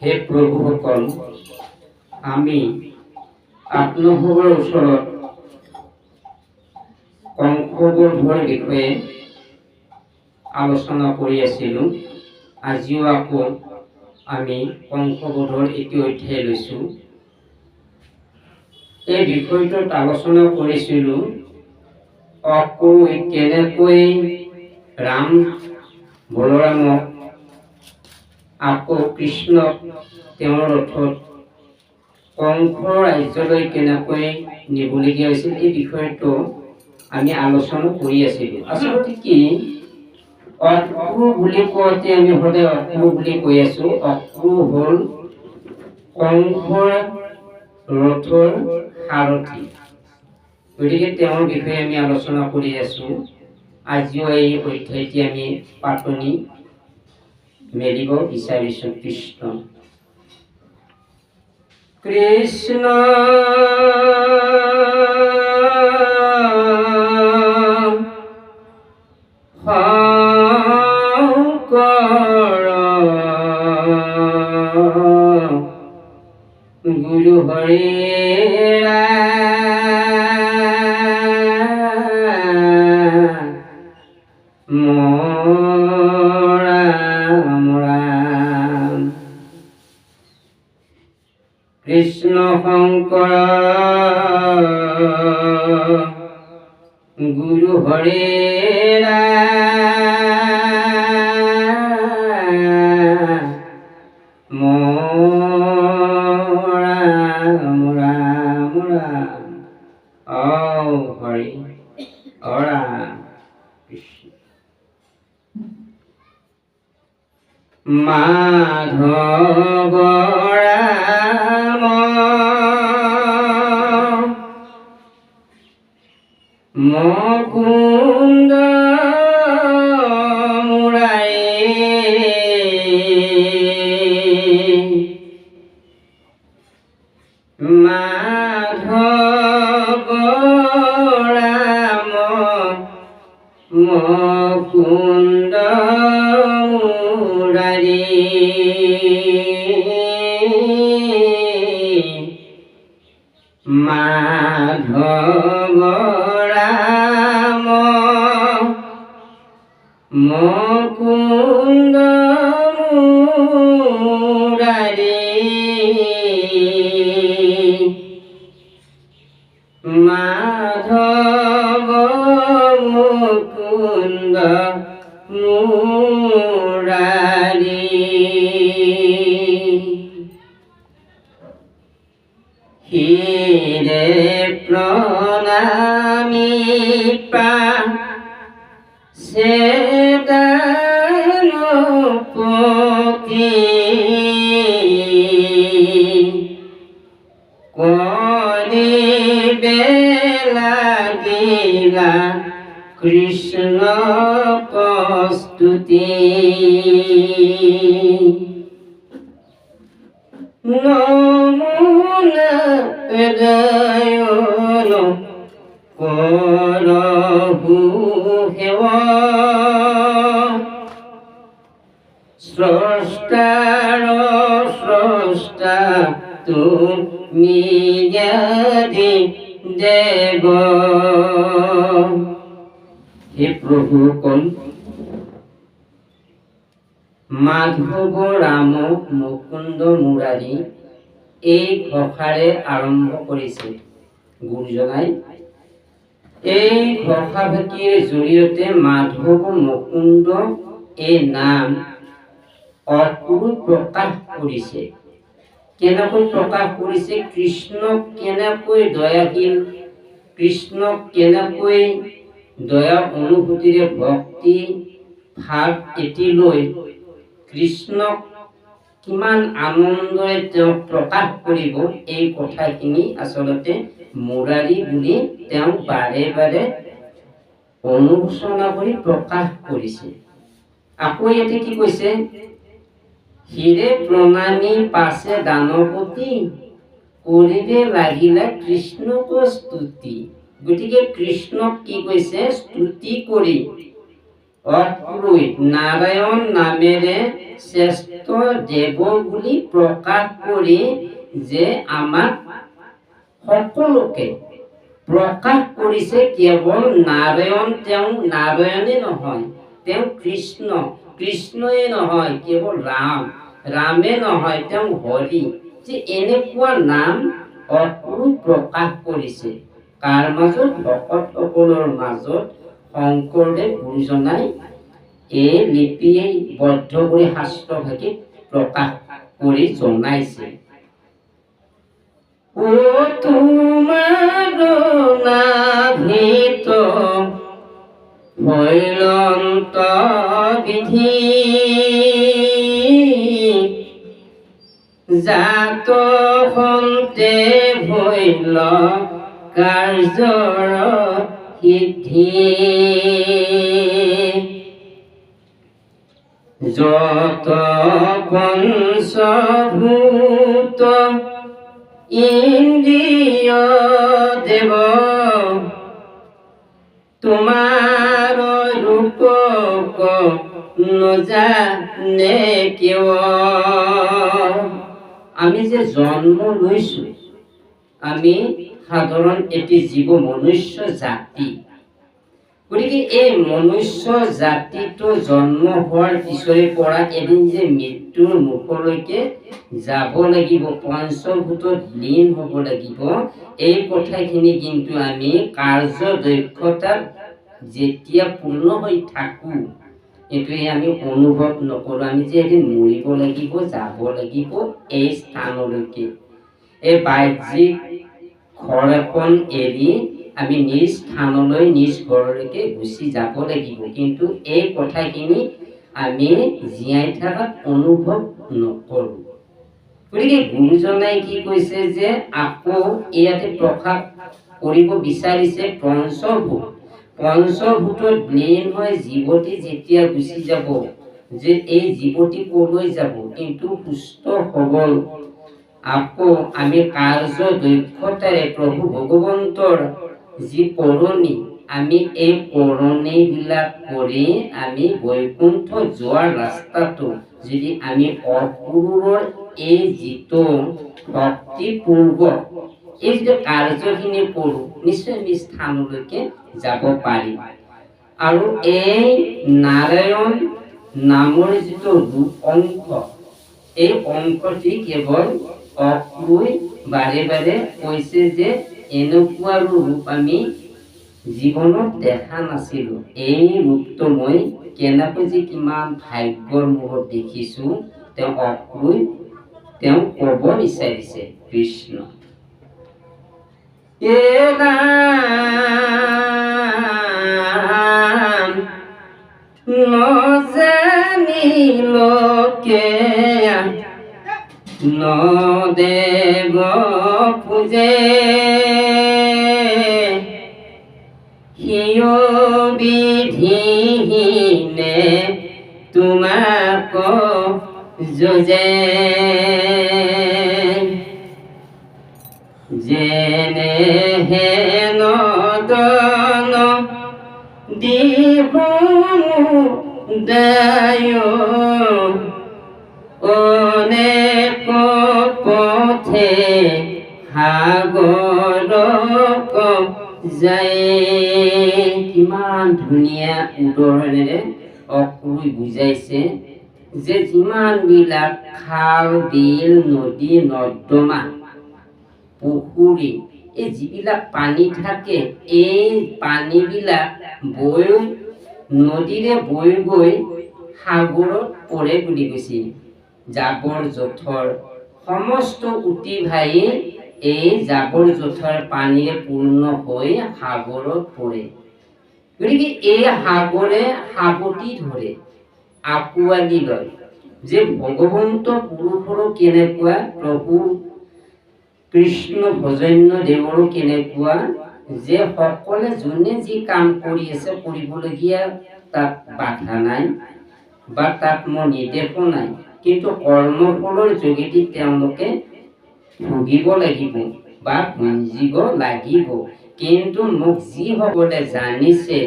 হে প্ৰভুসকল, আমি আপোনালোকৰ ওচৰত কংসবধৰ বিষয়ে আলোচনা কৰি আছিলোঁ। আজিও আকৌ আমি কংসবধৰ এটি অধ্যায় লৈছোঁ। এই বিষয়টোত আলোচনা কৰিছিলোঁ কেনেকৈ ৰাম বলৰামক আকৌ কৃষ্ণক তেওঁৰ ৰথত কংসৰ ৰাজ্যলৈ কেনেকৈ নিবলগীয়া হৈছিল, এই বিষয়টো আমি আলোচনা কৰি আছিলোঁ। আচলতে কি অক্ৰু বুলি কওঁতে আমি সদায় অক্ৰু বুলি কৈ আছোঁ। অক্ৰু হ'ল কংসৰ ৰথৰ সাৰথি। গতিকে তেওঁৰ বিষয়ে আমি আলোচনা কৰি আছোঁ। আজিও এই অধ্যায়টি আমি পাতনি মেলিব বিচাৰিছোঁ। কৃষ্ণ শংকৰ গুৰু হৰি কৃষ্ণ শংকৰ গুৰু হৰে হৰি ৰাম কৃষ্ণ মাধৱ ৰাম মুকুন্দ মাধৱ ৰাম মুকুন্দ মুৰাৰী মাধৱ ৰাম মুকুন্দ মুৰাৰী মাধৱ মুকুন্দ মুৰাৰী হিৰে প্ৰণামী সেদানুপতি কৰিবে লাগিলা কৃষ্ণ প্ৰস্তুতি নমুনা হৃদয়ন কৰহু সেৱা স্ৰষ্টাৰ স্ৰষ্টা তুমি জ্ঞাতি দেৱ। হে প্ৰভুসকল, মাধৱ ৰাম মুকুন্দ মুৰাৰী এই ঘোষাৰে আৰম্ভ কৰিছে গুৰুজনাই। এই ঘোষাভাষীৰ জৰিয়তে মাধৱ মুকুন্দ এই নাম অৰ্কবোৰ প্ৰকাশ কৰিছে। কেনেকৈ প্ৰকাশ কৰিছে? কৃষ্ণক কেনেকৈ দয়াশীল, কৃষ্ণক কেনেকৈ দয়া অনুভূতিৰে ভক্তি ভাৱ এটি লৈ কৃষ্ণক কিমান আনন্দৰে তেওঁ প্ৰকাশ কৰিব, এই কথাখিনি আচলতে মুৰাৰী বুলি তেওঁ বাৰে বাৰে অনুশোচনা কৰি প্ৰকাশ কৰিছে। আকৌ ইয়াতে কি কৈছে? হিৰে প্ৰণামী পাছে দানপতি কৰিবে লাগিলা কৃষ্ণক স্তুতি। গতিকে কৃষ্ণক কি কৈছে? স্তুতি কৰি অক্ৰুই নাৰায়ণ নামেৰে শ্ৰেষ্ঠ দেৱ বুলি প্ৰকাশ কৰি যে আমাক সকলোকে প্ৰকাশ কৰিছে। কেৱল নাৰায়ণ, তেওঁ নাৰায়ণে নহয়, তেওঁ কৃষ্ণ, কৃষ্ণই নহয়, কেৱল ৰাম, ৰামে নহয়, তেওঁ হৰি, যে এনেকুৱা নাম অক্ৰুই প্ৰকাশ কৰিছে। কাৰ মাজত? ভকতসকলৰ মাজত শংকৰদেৱ গুৰুজনাই এই লিপিয়ে বদ্ধ কৰি শাস্ত্ৰভাগিক প্ৰকাশ কৰি জনাইছে। ও তোমাৰ নাভিত ভৈলন্ত বিধি, জাত সন্তে ভৈল কাৰ্যৰ সিদ্ধি, যত পঞ্চভূত ইন্দ্ৰিয় দেৱ, তোমাৰ ৰূপক নজানে কিয়। আমি যে জন্ম লৈছো, আমি সাধাৰণ এটি জীৱ, মনুষ্য জাতি। গতিকে এই মনুষ্য জাতিটো জন্ম হোৱাৰ পিছৰে পৰা এদিন যে মৃত্যুৰ মুখলৈকে যাব লাগিব, পঞ্চভূতত লীন হ'ব লাগিব, এই কথাখিনি কিন্তু আমি কাৰ্য দক্ষতা যেতিয়া পূৰ্ণ হৈ থাকোঁ, এইটোৱে আমি অনুভৱ নকৰোঁ। আমি যে এদিন মৰিব লাগিব, যাব লাগিব এই স্থানলৈকে, এই বাহ্যিক ঘৰ এখন এৰি আমি নিজ স্থানলৈ, নিজ ঘৰলৈকে গুচি যাব লাগিব। কিন্তু এই কথাখিনি আমি জীয়াই থকাত অনুভৱ নকৰোঁ। গতিকে গুৰুজনাই কি কৈছে যে আকৌ ইয়াতে প্ৰকাশ কৰিব বিচাৰিছে পঞ্চভূত। পঞ্চভূতত লীন হৈ জীৱটি যেতিয়া গুচি যাব, যে এই জীৱটি ক'লৈ যাব? কিন্তু সুস্থ সবল আকৌ আমি কাৰ্য দক্ষতাৰে প্ৰভু ভগৱন্তৰ যি কৰণী, আমি এই কৰণীবিলাক কৰি আমি বৈকুণ্ঠ যোৱাৰ ৰাস্তাটো যদি আমি অক্ৰূৰৰ এই যিটো ভক্তিপূৰ্বক এই যিটো কাৰ্যখিনি কৰোঁ, নিশ্চয় আমি স্থানলৈকে যাব পাৰিম। আৰু এই নাৰায়ণ নামৰ যিটো ৰূপ অংশ, এই অংশটি কেৱল অক্ৰূই বাৰে বাৰে কৈছে যে এনেকুৱা ৰূপ আমি জীৱনত দেখা নাছিলোঁ। এই ৰূপটো মই কেনেকৈ যে কিমান ভাগ্যৰ মূৰত দেখিছোঁ, তেওঁ অক্ৰূই তেওঁ ক'ব বিচাৰিছে কৃষ্ণ। এ ৰাম নজানিলোকে নদেৱ পূজে, সিয় বিধিহীনে তোমাক যজে, যেনে হেন দন দিহু দায়, অনেক পথে সাগৰক যায়। কিমান ধুনীয়া উদাহৰণেৰে অক্ৰূই বুজাইছে যে যিমানবিলাক খাল, বিল, নদী, নৰ্দমা, পুখুৰী, এই যিবিলাক পানী থাকে, এই পানীবিলাক বৈ নদীৰে বৈ গৈ সাগৰত পৰে বুলি কৈছে। জাবৰ জোথৰ সমস্ত উটি ভাই এই জাবৰ জোথৰ পানীৰে পূৰ্ণ হৈ সাগৰত পৰে। গতিকে এই সাগৰে সাৱটি ধৰে, আঁকোৱালি লয় যে ভগৱন্ত পুৰুষৰো কেনেকুৱা, প্ৰভু কৃষ্ণ ভজন্য দেৱৰো কেনেকুৱা, যে সকলে যোনে যি কাম কৰি আছে, কৰিবলগীয়া তাত বাধা নাই বা তাত মোৰ নিৰ্দেশো নাই, কিন্তু কৰ্মফলৰ যোগেদি তেওঁলোকে ভুগিব লাগিব বা ভুঞ্জিব লাগিব। কিন্তু মোক যিসকলে জানিছে,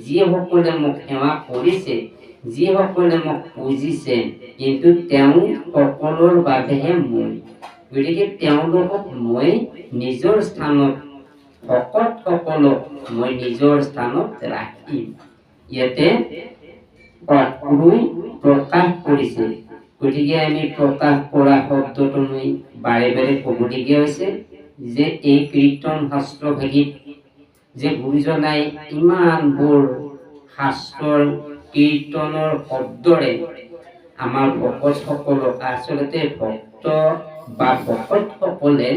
যিসকলে মোক সেৱা কৰিছে, যিসকলে মোক পুজিছে, কিন্তু তেওঁ সকলৰ বাবেহে মই। গতিকে তেওঁলোকক মই নিজৰ স্থানত, ভকতসকলক মই নিজৰ স্থানত ৰাখিম। ইয়াতে প্ৰকাশ কৰিছে। গতিকে আমি প্ৰকাশ কৰা শব্দটো মই বাৰে বাৰে ক'বলগীয়া হৈছে যে এই কীৰ্তন শাস্ত্ৰ ভাগিত যে গুৰুজনাই ইমানবোৰ শাস্ত্ৰৰ কীৰ্তনৰ শব্দৰে আমাৰ ভকতসকলক, আচলতে ভক্ত বা ভকতসকলে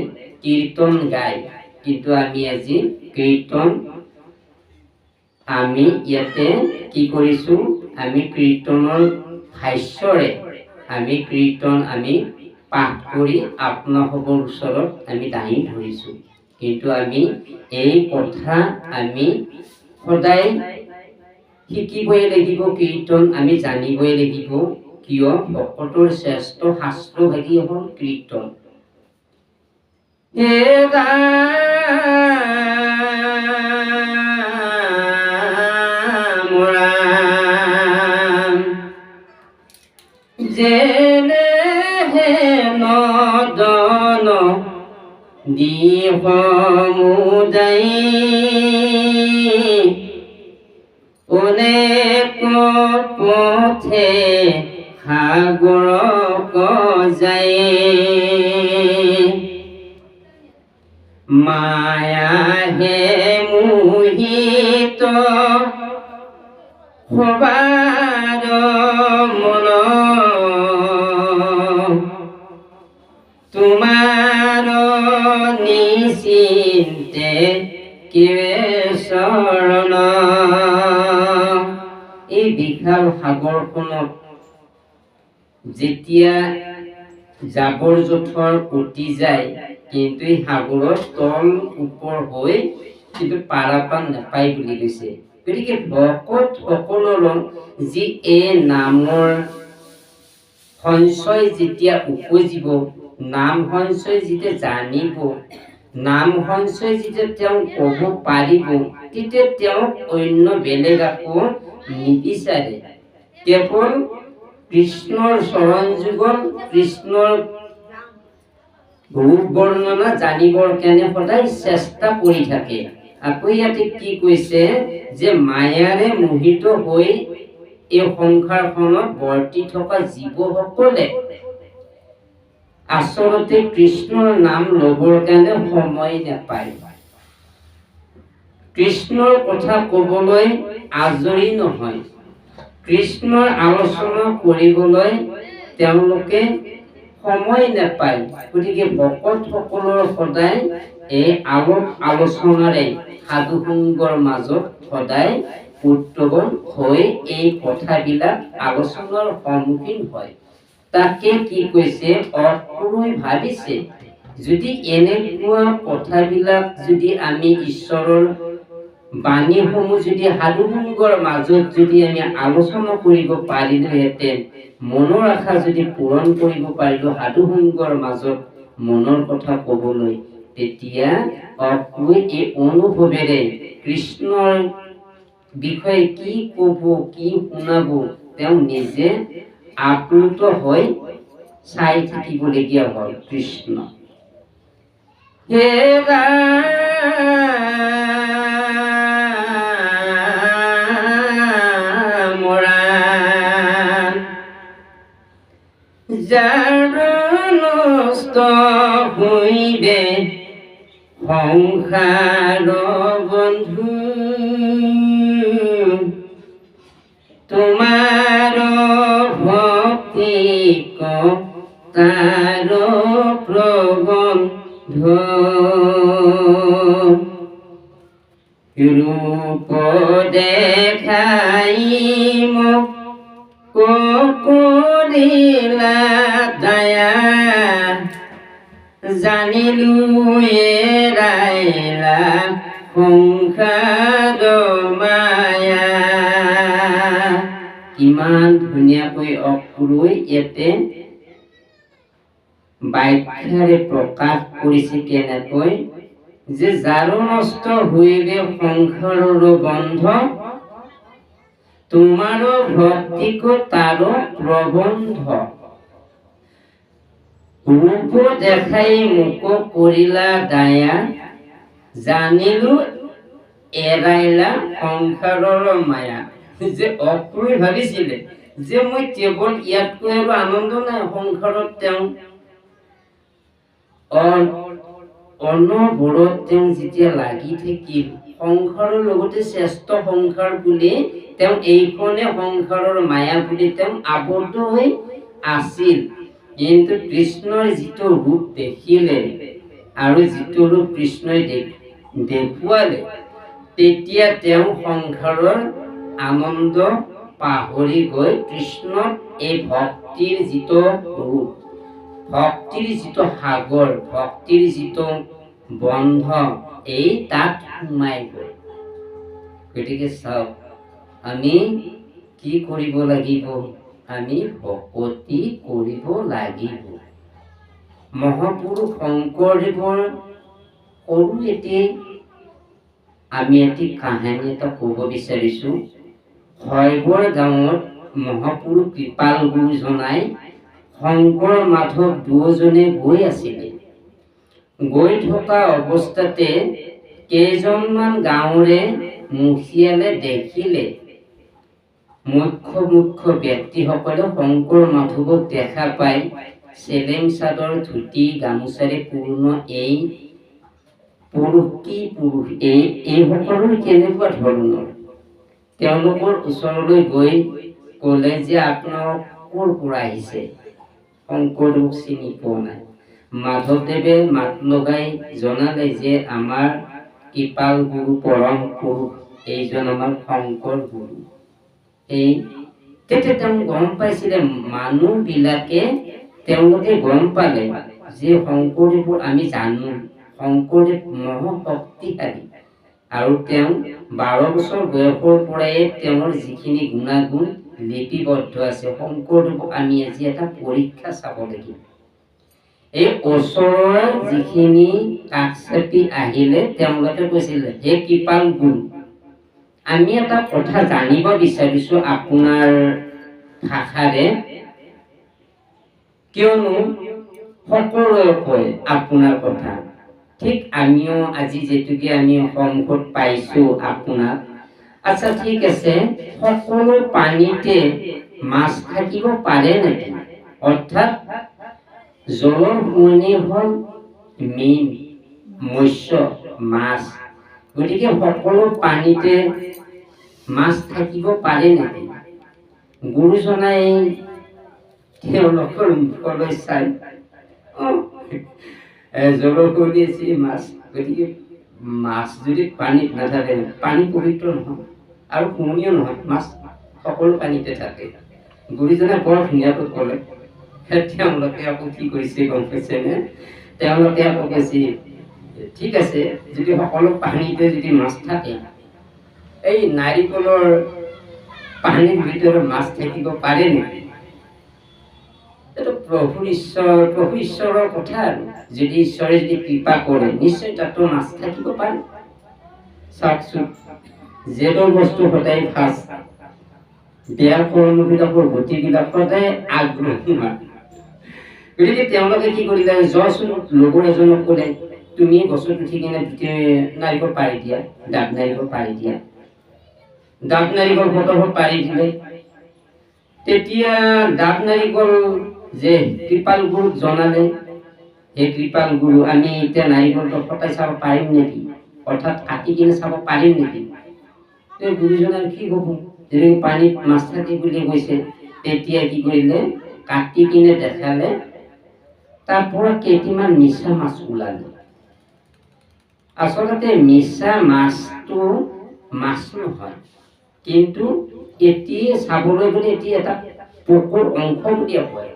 কীৰ্তন গায়, কিন্তু আমি আজি কীৰ্তন আমি ইয়াতে কি কৰিছো, আমি কীৰ্তনৰ ভাষ্যৰে আমি কীৰ্তন আমি পাঠ কৰি আপোনাসৱৰ ওচৰত আমি দাঙি ধৰিছো। কিন্তু আমি এই কথা আমি সদায় শিকিবই লাগিব, কীৰ্তন আমি জানিবই লাগিব। কিয়? ভকতৰ শ্ৰেষ্ঠ শাস্ত্ৰভাগী হ'ল কীৰ্তন। যেনে নদন দিসমুদাই অনেক পথে সাগৰক যায়, মায়াহে মোহিত সবাৰ মন, তোমাৰ নিচিন্তে কিৰে শৰণ। এই বিশাল সাগৰখনত যেতিয়া জাবৰ জোথৰ উটি যায়, কিন্তু এই সাগৰৰ তল ওপৰ হৈ কিন্তু পাৰাপাৰ নাপায় বুলি কৈছে। গতিকে ভকত সকলৰ যি এই নামৰ সঞ্চয় যেতিয়া উপজিব, নাম সঞ্চয় যেতিয়া জানিব, নাম সঞ্চয় যেতিয়া তেওঁ ক'ব পাৰিব, তেতিয়া তেওঁক অন্য বেলেগ আকৌ নিবিচাৰে। কেৱল কৃষ্ণৰ চৰণ যুগল, কৃষ্ণৰ ৰূপ বৰ্ণনা জানিবৰ কাৰণে সদায় চেষ্টা কৰি থাকে। আকৌ ইয়াতে কি কৈছে যে মায়াৰে মোহিত হৈ এই সংসাৰখনত বৰ্তি থকা জীৱসকলে আচলতে কৃষ্ণৰ নাম ল'বৰ কাৰণে সময় নাপায়, কৃষ্ণৰ কথা ক'বলৈ আজৰি নহয়, কৃষ্ণৰ আলোচনা কৰিবলৈ তেওঁলোকে সময় নাপায়। গতিকে ভকতসকলৰ সদায় এই আলোচনাৰে সাধু সংগৰ মাজত সদায় উত্তৱন হৈ এই কথাবিলাক আলোচনাৰ সন্মুখীন হয়। তাকে কি কৈছে, অপুৰুই ভাবিছে যদি এনেকুৱা কথাবিলাক যদি আমি ঈশ্বৰৰ বাণীসমূহ যদি সাধু সংগৰ মাজত যদি আমি আলোচনা কৰিব পাৰিলোহেঁতেন, মনৰ আশা যদি পূৰণ কৰিব পাৰিলো সাধু সংগৰ মাজত মনৰ কথা ক'বলৈ, তেতিয়া অপুৰুই এই অনুভৱেৰে কৃষ্ণৰ বিষয়ে কি ক'ব, কি শুনাব, তেওঁ নিজে আপ্লুত হৈ চাই থাকিবলগীয়া হ'ল কৃষ্ণ। যাৰ নষ্ট হইবে সংসাৰ বন্ধু, তোমাৰ ভক্তি তাৰ প্ৰবন্ধ, ৰূপ দেখাই মোক কৰিলা দয়া, জানিলো এৰাইলা সংসাৰ মায়া। কিমান ধুনীয়াকৈ অপুৰুই ইয়াতে বাক্যৰে প্ৰকাশ কৰিছে, কেনেকৈ যে যাৰো নষ্ট হইবে সংসাৰৰ বন্ধ, তোমাৰো ভক্তিক তাৰো প্ৰবন্ধ। ৰূপ দেখাই মোক কৰিলা দায়া, জানিলো এৰাইলা সংসাৰৰ মায়া। যে অক্ৰূৰে ভাবিছিলে যে মই কেৱল ইয়াতকৈ আৰু আনন্দ নাই সংসাৰত, তেওঁ অনবৰত তেওঁ যেতিয়া লাগি থাকিল সংসাৰৰ লগতে শ্ৰেষ্ঠ সংসাৰ বুলি তেওঁ এইখনে সংসাৰৰ মায়া বুলি তেওঁ আবদ্ধ হৈ আছিল। কিন্তু কৃষ্ণৰ যিটো ৰূপ দেখিলে আৰু যিটো ৰূপ কৃষ্ণই দেখুৱালে, তেতিয়া তেওঁ সংসাৰৰ আনন্দ পাহৰি গৈ কৃষ্ণৰ এই ভক্তিৰ যিটো ৰূপ, ভক্তিৰ যিটো সাগৰ, ভক্তিৰ যিটো বন্ধ, এই তাত সোমাই গ'ল। গতিকে চাওক, আমি কি কৰিব লাগিব? আমি ভক্তি কৰিব লাগিব। মহাপুৰুষ শংকৰদেৱৰ সৰু আমি এটি কাহিনী এটা ক'ব বিচাৰিছোঁ। শৈবৰ গাঁৱত মহাপুৰুষ কৃপাল গুৰুজনাই শংকৰ মাধৱ দুয়োজনে গৈ আছিলে। গৈ থকা অৱস্থাতে কেইজনমান গাঁৱৰে মুখিয়ালে দেখিলে মুখ্য ব্যক্তিসকলে শংকৰ মাধৱক দেখা পাই চেলেং চাদৰ ধুতি গামোচাৰে পূৰ্ণ এই পুৰুষ এই সকলো কেনেকুৱা ধৰণৰ। তেওঁলোকৰ ওচৰলৈ গৈ ক'লে যে আপোনালোক ক'ৰ পৰা আহিছে? শংকৰদেৱক চিনি পোৱা নাই। মাধৱদেৱে মাত লগাই জনালে যে আমাৰ কৃপাল গুৰু পৰম পুৰুষ এইজন আমাৰ শংকৰ গুৰু। তেতিয়া তেওঁ গম পাইছিলে, মানুহবিলাকে তেওঁলোকে গম পালে যে শংকৰদেৱৰ আমি জানো শংকৰদেৱ মহাশক্তিশালী, আৰু তেওঁ 12 বছৰ বয়সৰ পৰাই তেওঁৰ যিখিনি গুণাগুণ লিপিবদ্ধ আছে। শংকৰদেৱক আমি আজি এটা পৰীক্ষা চাব লাগিব। এই ওচৰৰ যিখিনি কাষ চাপি আহিলে তেওঁলোকে কৈছিলে, হে কৃপাল গুৰু, আমি এটা কথা জানিব বিচাৰিছো আপোনাৰ ভাষাৰে, কিয়নো সকলোৱে কয় আপোনাৰ কথা। ঠিক আমিও আজি যেতুকে আমি সন্মুখত পাইছো আপোনাক। আচ্ছা ঠিক আছে, সকলো পানীতে মাছ থাকিব পাৰে নেকি? অৰ্থাৎ জলৰ শুৱনি হ'ল মীন, মৎস্য, মাছ। গতিকে সকলো পানীতে মাছ থাকিব পাৰে নেকি? গুৰুজনাই তেওঁলোকৰ মুখলৈ চাই জলৰ শুৱনি আছে মাছ, গতিকে মাছ যদি পানীত নাথাকে, পানী পবিত্ৰ নহয় আৰু শুৱনিও নহয়, মাছ সকলো পানীতে থাকে। গুৰুজনে বৰ ধুনীয়াকৈ ক'লে। তেওঁলোকে আকৌ কি কৰিছে গম পাইছেনে? তেওঁলোকে আকৌ কৈছে, ঠিক আছে, যদি সকলো পানীতে যদি মাছ থাকে, এই নাৰিকলৰ পানীৰ ভিতৰত মাছ থাকিব পাৰে নেকি? এইটো প্ৰভু ঈশ্বৰৰ কথা আৰু। যদি ঈশ্বৰে যদি কৃপা কৰে, নিশ্চয় তাতো মাছ থাকিব পাৰে। চাওকচোন, যিটো বস্তু সদায় ফাৰ্ষ্ট, বেয়া কৰ্মবিলাকৰ গতিবিলাক সদায় আগ্ৰহী হয়। গতিকে তেওঁলোকে কি কৰিলে, যোৱাচোন লগৰ এজনক ক'লে, তুমি গছত উঠি কিনে নাৰিকল পাৰি দিয়া, ডাব নাৰিকল পাৰি দিয়া। ডাব নাৰিকল ফটাফট পাৰি দিলে। তেতিয়া ডাব নাৰিকল যে কৃপাল গুৰুক জনালে, হে কৃপাল গুৰু, আমি এতিয়া নাৰিকলটো ফটাই চাব পাৰিম নেকি? অৰ্থাৎ কাটি কিনে চাব পাৰিম নেকি? গুৰুজনাৰ কি ক'ব, যদি পানীত মাছ থাকে বুলি কৈছে। তেতিয়া কি কৰিলে, কাটি কিনে দেখালে, তাৰ পৰা কেইটিমান মিছা মাছ ওলালে। আচলতে মিছা মাছটো মাছ নহয়, কিন্তু এতিয়া চাবলৈ গ'লে এতিয়া এটা পোকৰ অংশ বুলি কয়।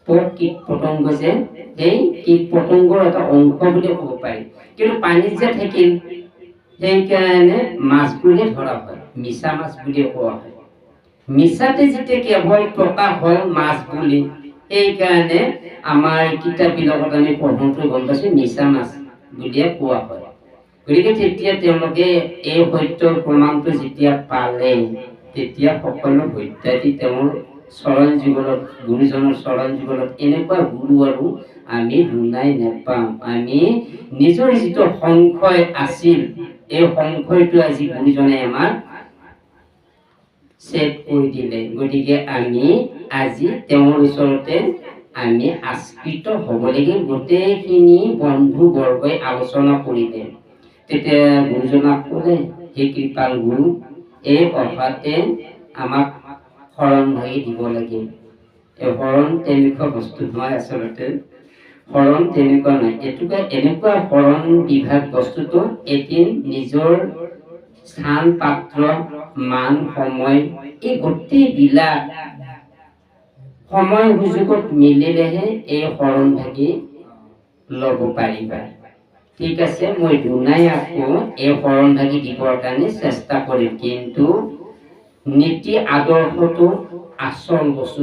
পোক কীট পতংগ যে, সেই কীট পতংগৰ এটা অংশ বুলি ক'ব পাৰি। কিন্তু পানীত যে থাকিল, সেইকাৰণে মাছ বুলি ধৰা হয়, মিছা মাছ বুলি কোৱা হয়। মিছাতে যেতিয়া কেৱল প্ৰকাশ হয় মাছ বুলি, সেইকাৰণে আমাৰ কিতাপবিলাকত আমি পঢ়োঁতে গম পাইছোঁ মিছা মাছ বুলিয়ে কোৱা হয়। গতিকে তেতিয়া তেওঁলোকে এই সত্যৰ প্ৰমাণটো যেতিয়া পালে তেতিয়া সকলো সত্যাদি তেওঁৰ চৰণ যুগলত গুৰুজনৰ চৰণ যুগলত এনেকুৱা গুৰু আৰু আমি দুনাই নেপাম। আমি নিজৰ যিটো সংশয় আছিল এই সংশয়টো আজি গুৰুজনে আমাক ছেট কৰি দিলে। গতিকে আমি আজি তেওঁৰ ওচৰতে আমি আশ্ৰিত হ'ব লাগে। গোটেইখিনি বন্ধু বৰ্গই আলোচনা কৰিলে। তেতিয়া গুৰুজনাক ক'লে, হে কৃপাল গুৰু, এই অহাতে আমাক শৰণ ভাগি দিব লাগে। এই শৰণ তেনেকুৱা বস্তু নহয়, আচলতে শৰণ তেনেকুৱা নহয়। এইটোকে এনেকুৱা শৰণ বিভাগ বস্তুটো এদিন নিজৰ স্থান পাত্ৰ মান সময় এই গোটেইবিলাক সময় সুযোগত মিলিলেহে এই শৰণ ভাগি ল'ব পাৰিবা। ঠিক আছে, মই দুনাই আকৌ এই শৰণ ভাগি দিবৰ কাৰণে চেষ্টা কৰিম। কিন্তু নীতি আদৰ্শটো আচল বস্তু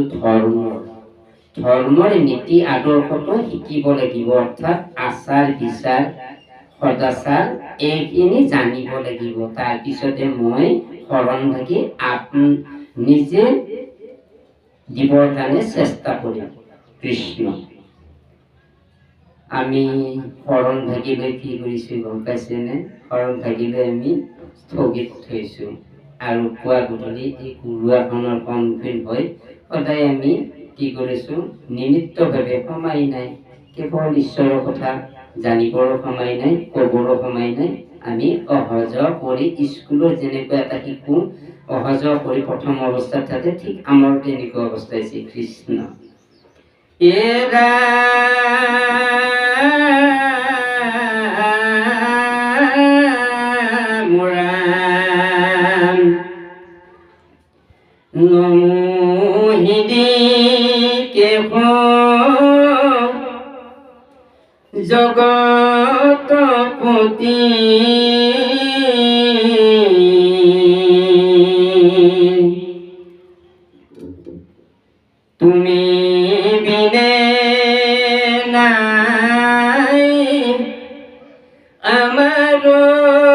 ধৰ্মৰ নীতি আদৰ্শটো শিকিব লাগিব। অৰ্থাৎ আচাৰ বিচাৰ সদাচাৰ এইখিনি জানিব লাগিব। তাৰপিছতে মই শৰণ ভাগি নিজে দিবৰ কাৰণে চেষ্টা কৰিম। কৃষ্ণ। আমি শৰণ ভাগিলৈ কি কৰিছো গম পাইছেনে? শৰণ ভাগিলৈ আমি স্থগিত থৈছো আৰু পুৱা গধূলি এই গুৰুৱাখনৰ সন্মুখীন হৈ সদায় আমি কি কৰিছো? নিমিত্তভাৱে সময় নাই, কেৱল ঈশ্বৰৰ কথা জানিবৰ সময় নাই, ক'বৰ সময় নাই। আমি অহা যোৱা কৰি স্কুলত যেনেকুৱা এটা শিকো, অহা যোৱা কৰি প্ৰথম অৱস্থাত থাকে, ঠিক আমাৰ তেনেকুৱা অৱস্থা হৈছে। কৃষ্ণ। জগতপতি তুমি বিনে নাই আমাৰ গতি,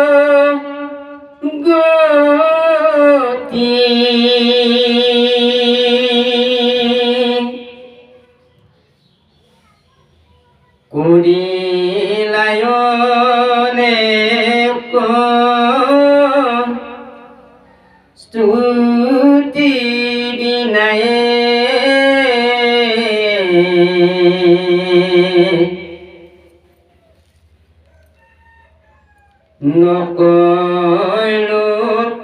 কৰিলায়নে স্তুতি বিনায়ে নকলো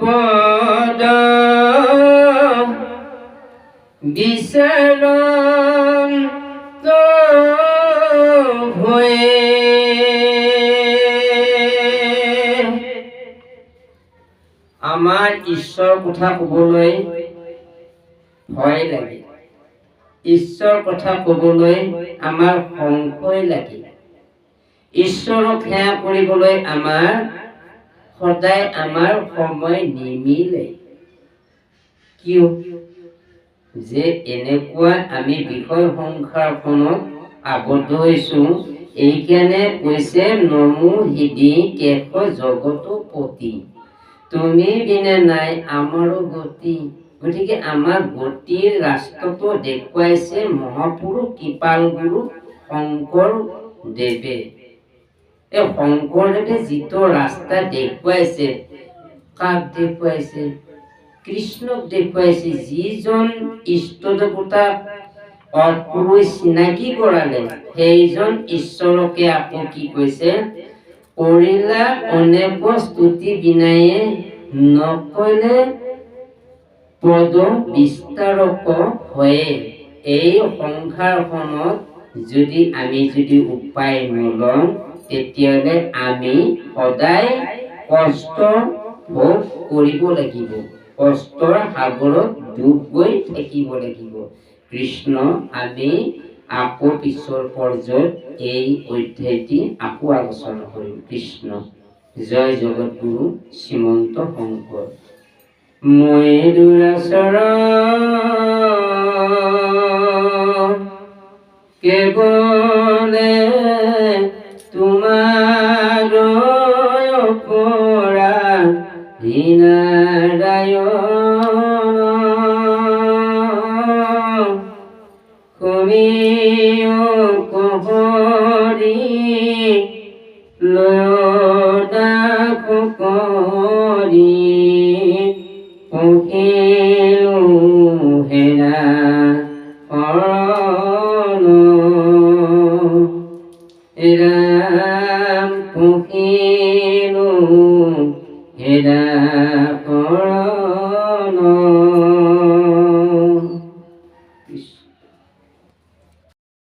পদ বিচাৰণ হয়ে। আমাৰ ঈশ্বৰৰ কথা ক'বলৈ ভয় লাগে, ঈশ্বৰৰ কথা ক'বলৈ আমাৰ সংশয় লাগে, ঈশ্বৰক সেৱা কৰিবলৈ আমাৰ সদায় আমাৰ সময় নিমিলে। কিয়? যে এনেকুৱা আমি বিষয় সংসাৰখনত আবদ্ধ হৈছো। এইকাৰণে কৈছে নমো হৃদি কেশ জগতপতি, তুমি বিনে নাই আমাৰো গতি। গতিকে আমাৰ গতিৰ ৰাস্তাটো দেখুৱাইছে মহাপুৰুষ কৃপাল গুৰু শংকৰদেৱে। এই শংকৰদেৱে যিটো ৰাস্তা দেখুৱাইছে, কাক দেখুৱাইছে? কৃষ্ণক দেখুৱাইছে। যিজন ইষ্ট দেৱতাক অপুৰুষ চিনাকি কৰালে, সেইজন ঈশ্বৰকে আকৌ কি কৈছে? কৰিলা অনেক স্তুতি বিনায়ে নকলে পদ বিস্তাৰক হয়ে। এই সংসাৰখনত যদি আমি উপায় নলওঁ, তেতিয়াহ'লে আমি সদায় কষ্ট ভোগ কৰিব লাগিব, কষ্টৰ সাগৰত ডুব গৈ থাকিব লাগিব। কৃষ্ণ। আমি আকৌ পিছৰ পৰ্যায়ত এই অধ্যায়টি আকৌ আলোচনা কৰিম। কৃষ্ণ। জয় জগতগুৰু শ্ৰীমন্ত শংকৰ। মই দুৰাচৰ কেৱলে তোমাৰ কৰি লদাখ কৰি পঢ়িলো হেৰা শৰণ ৰাম পঢ়িলো হেৰা